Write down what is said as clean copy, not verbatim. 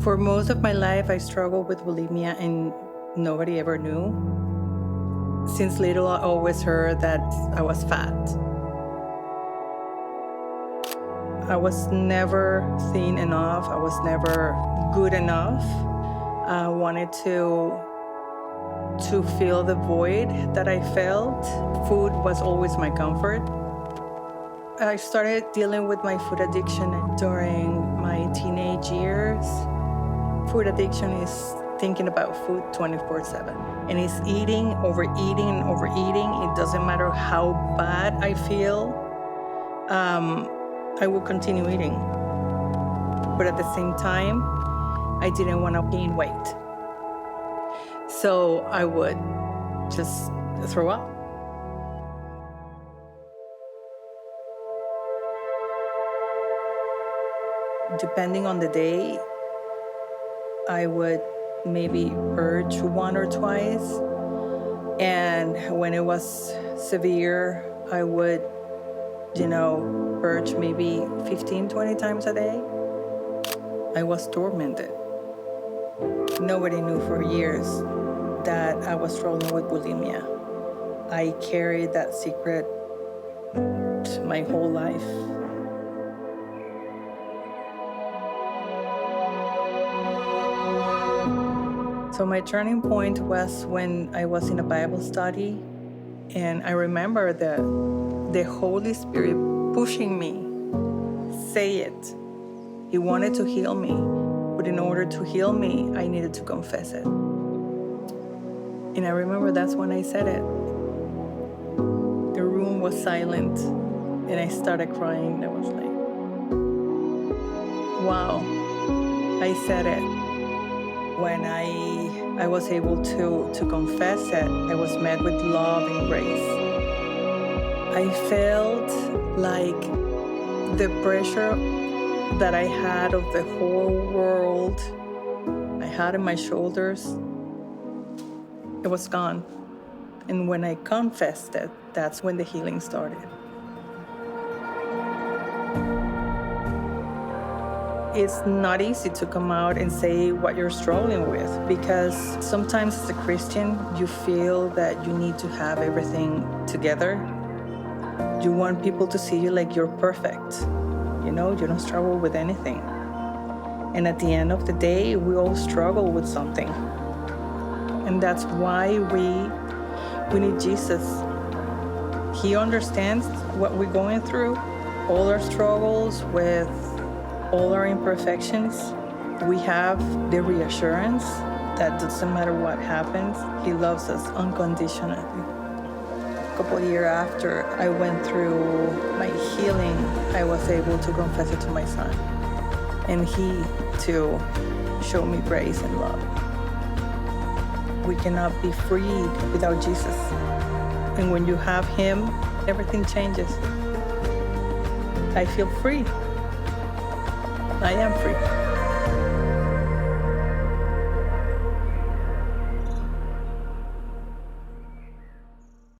For most of my life, I struggled with bulimia and nobody ever knew. Since little, I always heard that I was fat. I was never thin enough. I was never good enough. I wanted to fill the void that I felt. Food was always my comfort. I started dealing with my food addiction during my teenage years. Food addiction is thinking about food 24/7. And it's eating, overeating, and overeating. It doesn't matter how bad I feel. I will continue eating. But at the same time, I didn't want to gain weight. So I would just throw up. Depending on the day, I would maybe purge one or twice. And when it was severe, I would, purge maybe 15, 20 times a day. I was tormented. Nobody knew for years that I was struggling with bulimia. I carried that secret my whole life. So my turning point was when I was in a Bible study, and I remember the Holy Spirit pushing me, say it. He wanted to heal me, but in order to heal me, I needed to confess it. And I remember that's when I said it. The room was silent, and I started crying. I was like, wow, I said it. When I was able to confess it, I was met with love and grace. I felt like the pressure that I had of the whole world I had in my shoulders, it was gone. And when I confessed it, that's when the healing started. It's not easy to come out and say what you're struggling with, because sometimes as a Christian, you feel that you need to have everything together. You want people to see you like you're perfect. You don't struggle with anything. And at the end of the day, we all struggle with something. And that's why we need Jesus. He understands what we're going through, all our struggles with all our imperfections. We have the reassurance that doesn't matter what happens, He loves us unconditionally. A couple of years after I went through my healing, I was able to confess it to my son. And he, too, showed me grace and love. We cannot be freed without Jesus. And when you have Him, everything changes. I feel free. I am free.